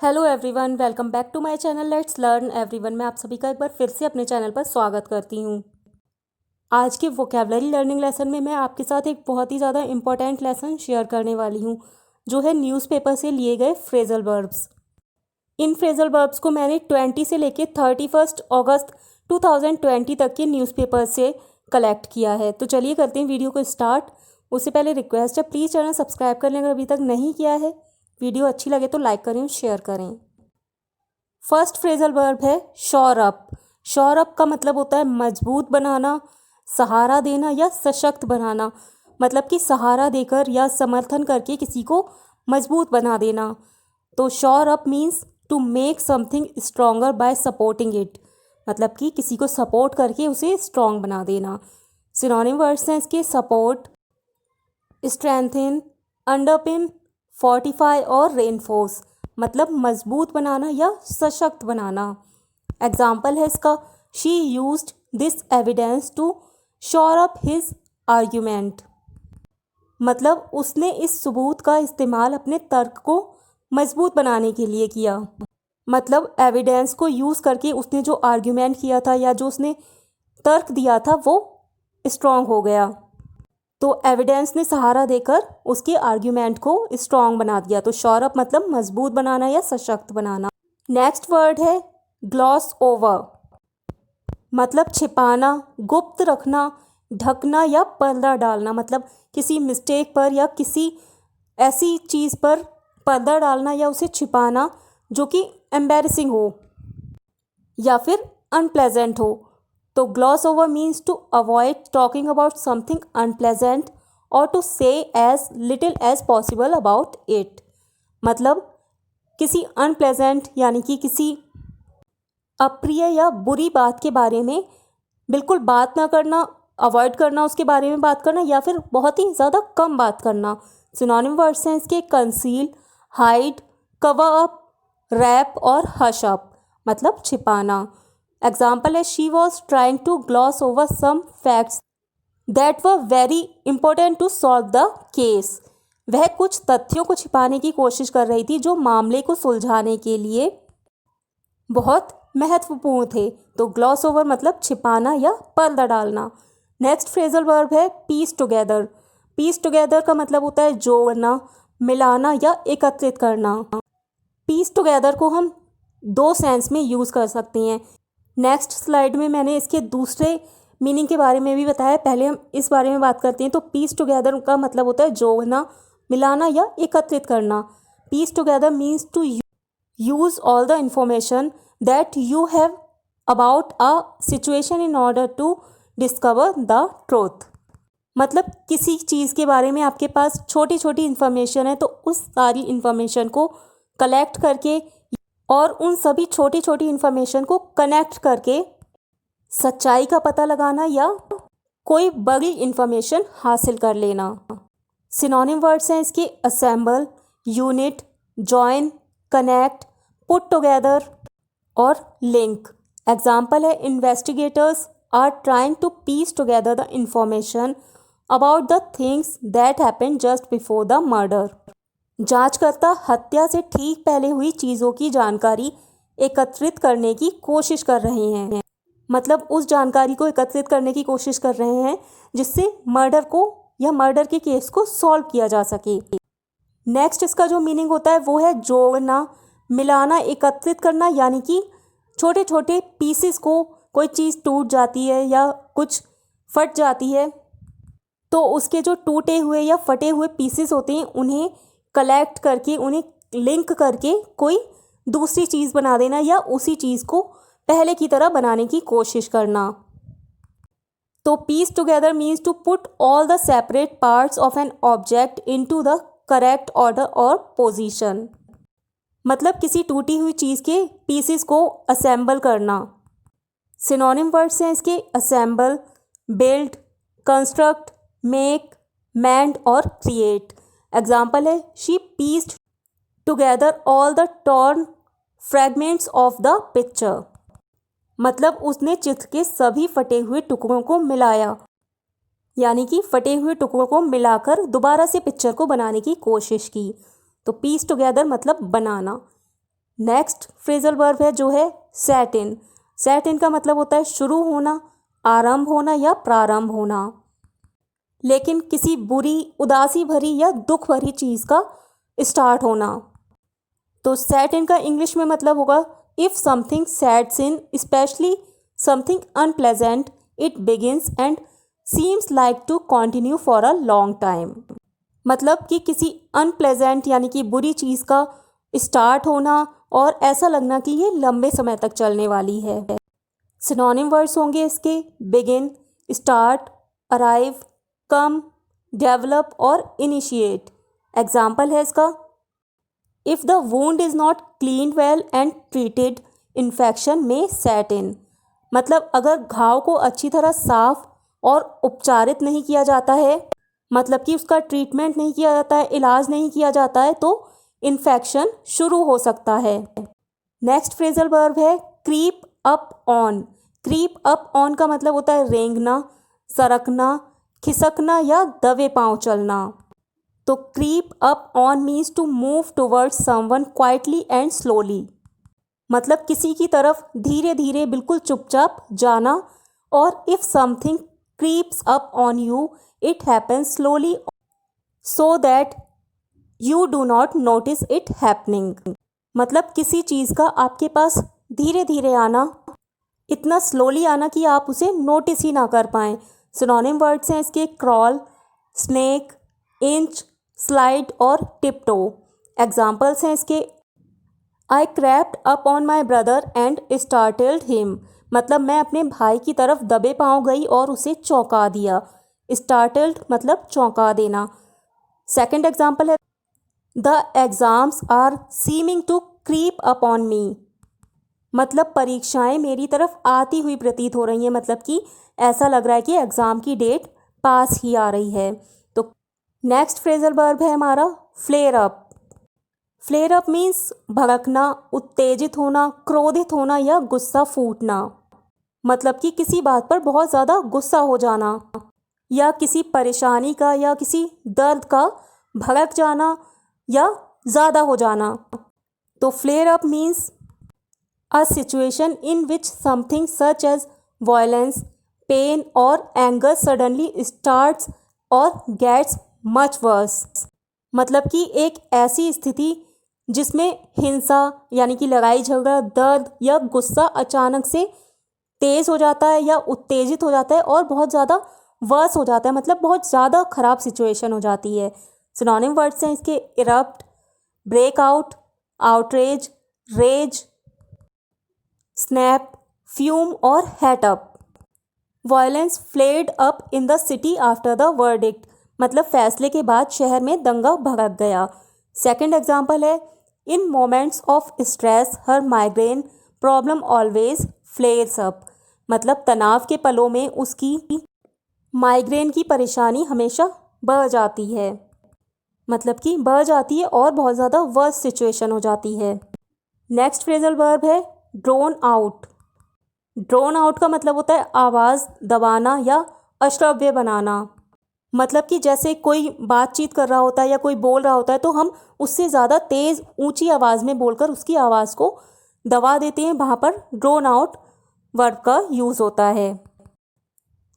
Hello everyone, welcome back to my channel let's learn everyone. मैं आप सभी का एक बार फिर से अपने चैनल पर स्वागत करती हूँ। आज के वोकेबलरी लर्निंग लेसन में मैं आपके साथ एक बहुत ही ज़्यादा इम्पॉर्टेंट लेसन शेयर करने वाली हूँ, जो है न्यूज़पेपर से लिए गए फ्रेजल वर्ब्स। इन फ्रेजल वर्ब्स को मैंने 20 से लेके 31 अगस्त 2020 तक के न्यूज़पेपर से कलेक्ट किया है। तो चलिए करते हैं वीडियो को स्टार्ट। उससे पहले रिक्वेस्ट है, प्लीज़ चैनल सब्सक्राइब कर लें अगर अभी तक नहीं किया है। वीडियो अच्छी लगे तो लाइक करें और शेयर करें। फर्स्ट फ्रेजल वर्ब है शोर अप। शोर अप का मतलब होता है मजबूत बनाना, सहारा देना या सशक्त बनाना। मतलब कि सहारा देकर या समर्थन करके किसी को मजबूत बना देना। तो shore up means to make something stronger by supporting it. मतलब कि किसी को सपोर्ट करके उसे स्ट्रॉन्ग बना देना। सिनोनिम वर्ड्स हैं इसके सपोर्ट, स्ट्रेंथन, अंडरपिन, फोर्टिफाई और रेनफोर्स। मतलब मजबूत बनाना या सशक्त बनाना। एग्जाम्पल है इसका, she used this evidence to shore up his argument. मतलब उसने इस सबूत का इस्तेमाल अपने तर्क को मजबूत बनाने के लिए किया। मतलब एविडेंस को यूज़ करके उसने जो आर्ग्यूमेंट किया था या जो उसने तर्क दिया था वो स्ट्रॉन्ग हो गया। तो एविडेंस ने सहारा देकर उसके आर्ग्यूमेंट को स्ट्रॉन्ग बना दिया। तो शोर अप मतलब मजबूत बनाना या सशक्त बनाना। नेक्स्ट वर्ड है ग्लॉस ओवर। मतलब छिपाना, गुप्त रखना, ढकना या पर्दा डालना। मतलब किसी मिस्टेक पर या किसी ऐसी चीज़ पर पर्दा डालना या उसे छिपाना जो कि एम्बैरेसिंग हो या फिर अनप्लेजेंट हो। तो gloss over means to avoid talking about something unpleasant और to say as little as possible about it. मतलब किसी अनप्लेजेंट यानी कि किसी अप्रिय या बुरी बात के बारे में बिल्कुल बात ना करना, अवॉइड करना उसके बारे में बात करना या फिर बहुत ही ज़्यादा कम बात करना। सिनोनिम वर्ड्स हैं इसके conceal, hide, cover up, wrap और हश अप। मतलब छिपाना। एग्जाम्पल है, she was trying to gloss over some facts that were very important to solve the case. वह कुछ तथ्यों को छिपाने की कोशिश कर रही थी जो मामले को सुलझाने के लिए बहुत महत्वपूर्ण थे। तो ग्लॉस ओवर मतलब छिपाना या पर्दा डालना। नेक्स्ट फ्रेजल वर्ब है पीस टुगेदर। पीस टुगेदर का मतलब होता है जोड़ना, मिलाना या एकत्रित करना। पीस टुगेदर को हम दो सेंस में यूज़ कर सकते हैं। नेक्स्ट स्लाइड में मैंने इसके दूसरे मीनिंग के बारे में भी बताया। पहले हम इस बारे में बात करते हैं। तो पीस टुगेदर का मतलब होता है जोड़ना, मिलाना या एकत्रित करना। Piece together means to use all the information that you have about a situation in order to discover the truth। मतलब किसी चीज़ के बारे में आपके पास छोटी छोटी इन्फॉर्मेशन है तो उस सारी इन्फॉर्मेशन को कलेक्ट करके और उन सभी छोटी छोटी इन्फॉर्मेशन को कनेक्ट करके सच्चाई का पता लगाना या कोई बड़ी इन्फॉर्मेशन हासिल कर लेना। सिनोनिम वर्ड्स हैं इसके assemble, unite, join, connect, put together और लिंक। एग्जाम्पल है, investigators are trying to piece together the information about the things that happened just before the murder. जांचकर्ता हत्या से ठीक पहले हुई चीज़ों की जानकारी एकत्रित करने की कोशिश कर रहे हैं। मतलब उस जानकारी को एकत्रित करने की कोशिश कर रहे हैं जिससे मर्डर को या मर्डर के केस को सॉल्व किया जा सके। नेक्स्ट इसका जो मीनिंग होता है वो है जोड़ना, मिलाना, एकत्रित करना। यानी कि छोटे छोटे पीसेस को, कोई चीज़ टूट जाती है या कुछ फट जाती है तो उसके जो टूटे हुए या फटे हुए पीसेस होते हैं उन्हें कलेक्ट करके, उन्हें लिंक करके कोई दूसरी चीज़ बना देना या उसी चीज़ को पहले की तरह बनाने की कोशिश करना। तो piece together means to put all the separate parts of an object into the correct order और पोजीशन। मतलब किसी टूटी हुई चीज़ के पीसेस को असेंबल करना। सिनोनिम वर्ड्स हैं इसके असेंबल, बिल्ड, कंस्ट्रक्ट, मेक, मेंड और क्रिएट। एग्जाम्पल है, she pieced together all the torn fragments of the picture. मतलब उसने चित्र के सभी फटे हुए टुकड़ों को मिलाया, यानी कि फटे हुए टुकड़ों को मिलाकर दोबारा से पिक्चर को बनाने की कोशिश की। तो पीस टुगेदर मतलब बनाना। नेक्स्ट फ्रेजल वर्ब है जो है सेट इन। सेट इन का मतलब होता है शुरू होना, आरंभ होना या प्रारंभ होना, लेकिन किसी बुरी, उदासी भरी या दुख भरी चीज़ का स्टार्ट होना। तो सेट इन का इंग्लिश में मतलब होगा if something sets in, specially something unpleasant, it begins and seems like to continue for a long time. मतलब कि किसी अनप्लेजेंट यानी कि बुरी चीज़ का स्टार्ट होना और ऐसा लगना कि ये लंबे समय तक चलने वाली है। सिनोनिम वर्ड्स होंगे इसके बिगिन, स्टार्ट, अराइव, कम, डेवलप और इनिशिएट। एग्जाम्पल है इसका, if the wound is not cleaned well and treated, infection में सेट इन। मतलब अगर घाव को अच्छी तरह साफ और उपचारित नहीं किया जाता है, मतलब कि उसका ट्रीटमेंट नहीं किया जाता है, इलाज नहीं किया जाता है, तो इन्फेक्शन शुरू हो सकता है। नेक्स्ट फ्रेजल वर्ब है creep up on. Creep up on का मतलब होता है रेंगना, सरकना, खिसकना या दबे पांव चलना। तो creep up on means to move towards someone quietly and slowly. मतलब किसी की तरफ धीरे धीरे, बिल्कुल चुपचाप जाना। और if something creeps up on you, it happens slowly so that you do not notice it happening. मतलब किसी चीज़ का आपके पास धीरे धीरे आना, इतना स्लोली आना कि आप उसे नोटिस ही ना कर पाएँ। सिनोनिम वर्ड्स हैं इसके क्रॉल, स्नेक, इंच, स्लाइड और टिपटो। एग्जाम्पल्स हैं इसके, I crept up on my brother and startled him. मतलब मैं अपने भाई की तरफ दबे पाँव गई और उसे चौंका दिया। स्टार्टल्ड मतलब चौंका देना। सेकंड एग्जाम्पल है, the exams are seeming to creep up on me. मतलब परीक्षाएं मेरी तरफ आती हुई प्रतीत हो रही हैं, मतलब कि ऐसा लग रहा है कि एग्ज़ाम की डेट पास ही आ रही है। तो नेक्स्ट फ्रेजल वर्ब है हमारा flare up. Flare up means भड़कना, उत्तेजित होना, क्रोधित होना या गुस्सा फूटना। मतलब कि किसी बात पर बहुत ज़्यादा गुस्सा हो जाना या किसी परेशानी का या किसी दर्द का भड़क जाना या ज़्यादा हो जाना। तो flare up means a situation in which something such as violence, pain or anger suddenly starts or gets much worse। मतलब कि एक ऐसी स्थिति जिसमें हिंसा यानी कि लड़ाई झगड़ा, दर्द या गुस्सा अचानक से तेज़ हो जाता है या उत्तेजित हो जाता है और बहुत ज़्यादा वर्स हो जाता है, मतलब बहुत ज़्यादा ख़राब सिचुएशन हो जाती है। सिनोनिम वर्ड्स हैं इसके erupt, break out, outrage, rage, snap, fume और heat up. Violence flared up in the city after the verdict. मतलब फैसले के बाद शहर में दंगा भड़क गया। सेकंड एग्जांपल है, in moments of stress her migraine problem always फ्लेयर्स up. मतलब तनाव के पलों में उसकी माइग्रेन की परेशानी हमेशा बढ़ जाती है, मतलब कि बढ़ जाती है और बहुत ज़्यादा वर्स्ट सिचुएशन हो जाती है। नेक्स्ट फ्रेजल वर्ब है ड्रोन आउट। ड्रोन आउट का मतलब होता है आवाज़ दबाना या अश्रव्य बनाना। मतलब कि जैसे कोई बातचीत कर रहा होता है या कोई बोल रहा होता है तो हम उससे ज़्यादा तेज़ ऊंची आवाज़ में बोलकर उसकी आवाज़ को दबा देते हैं, वहाँ पर ड्रोन आउट वर्ब का यूज़ होता है।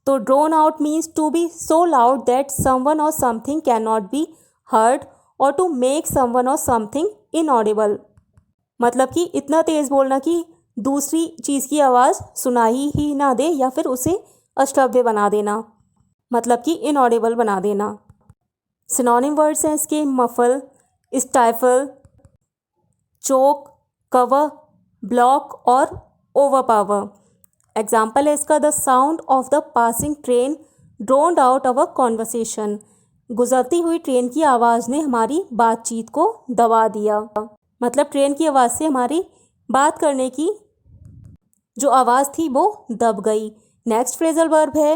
तो drown out means to be so loud that someone और something can not be heard और टू मेक समवन और समथिंग इनऑडिबल। मतलब कि इतना तेज़ बोलना कि दूसरी चीज़ की आवाज़ सुनाई ही ना दे या फिर उसे अश्रव्य बना देना, मतलब कि इनऑडिबल बना देना। सिनोनिम वर्ड्स हैं इसके muffle, stifle, choke, cover, block और ओवरपावर। एग्जाम्पल है इसका, the sound of the passing train drowned out our conversation. गुजरती हुई ट्रेन की आवाज़ ने हमारी बातचीत को दबा दिया। मतलब ट्रेन की आवाज़ से हमारी बात करने की जो आवाज़ थी वो दब गई। नेक्स्ट फ्रेजल वर्ब है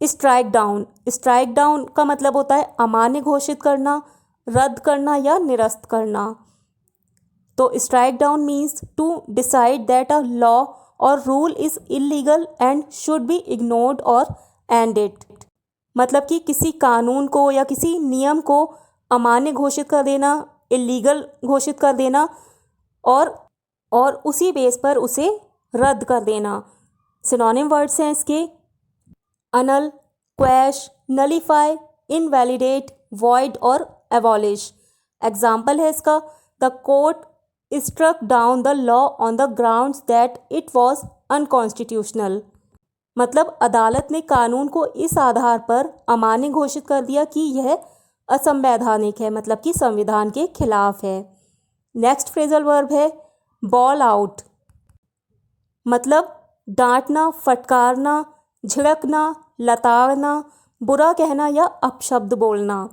स्ट्राइक डाउन। स्ट्राइक डाउन का मतलब होता है अमान्य घोषित करना, रद्द करना या निरस्त करना। तो strike down means to decide that a law और rule is illegal and should be ignored और एंडेड। मतलब कि किसी कानून को या किसी नियम को अमान्य घोषित कर देना, इलीगल घोषित कर देना और उसी बेस पर उसे रद्द कर देना। सिनोनिम वर्ड्स हैं इसके annul, quash, nullify, invalidate, void और एबॉलिश। एग्जाम्पल है इसका the court struck down the law on the grounds that it was unconstitutional. मतलब अदालत ने कानून को इस आधार पर अमान्य घोषित कर दिया कि यह असंवैधानिक है, मतलब कि संविधान के खिलाफ है। नेक्स्ट फ्रेजल वर्ब है बॉल आउट, मतलब डांटना, फटकारना, झिड़कना, लताड़ना, बुरा कहना या अपशब्द बोलना।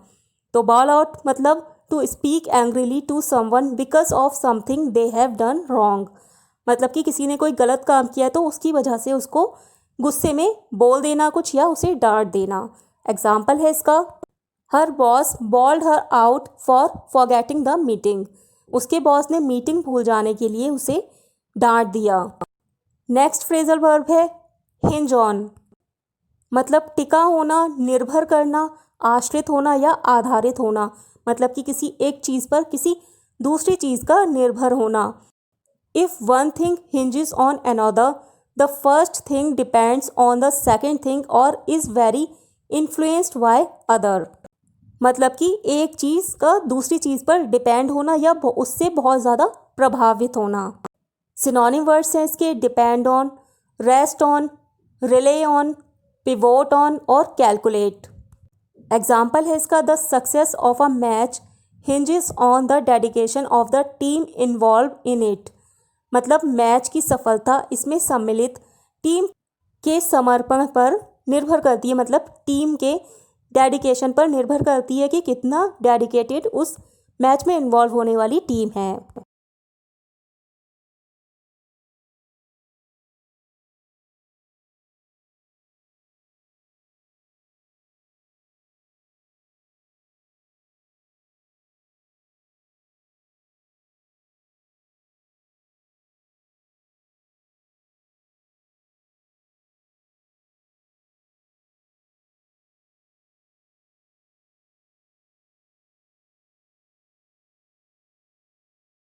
तो बॉल आउट मतलब to speak angrily to someone because of something they have done wrong. मतलब कि किसी ने कोई गलत काम किया तो उसकी वजह से उसको गुस्से में बोल देना कुछ या उसे डांट देना। एग्जाम्पल है इसका her boss bawled her out for forgetting the meeting. उसके बॉस ने मीटिंग भूल जाने के लिए उसे डांट दिया। नेक्स्ट फ्रेजल वर्ब है हिंज ऑन, मतलब टिका होना, निर्भर करना, आश्रित होना या आधारित होना। मतलब कि किसी एक चीज़ पर किसी दूसरी चीज़ का निर्भर होना। If one thing hinges on another, the first thing depends on the second thing or is very influenced by other। मतलब कि एक चीज़ का दूसरी चीज़ पर डिपेंड होना या उससे बहुत ज़्यादा प्रभावित होना। सिनोनिम वर्ड्स हैं इसके depend on, rest on, relay on, pivot on और कैलकुलेट। एग्जाम्पल है इसका the success of a match hinges on the dedication of the team involve in it. मतलब मैच की सफलता इसमें सम्मिलित टीम के समर्पण पर निर्भर करती है, मतलब टीम के डेडिकेशन पर निर्भर करती है कि कितना डेडिकेटेड उस मैच में इन्वॉल्व होने वाली टीम है।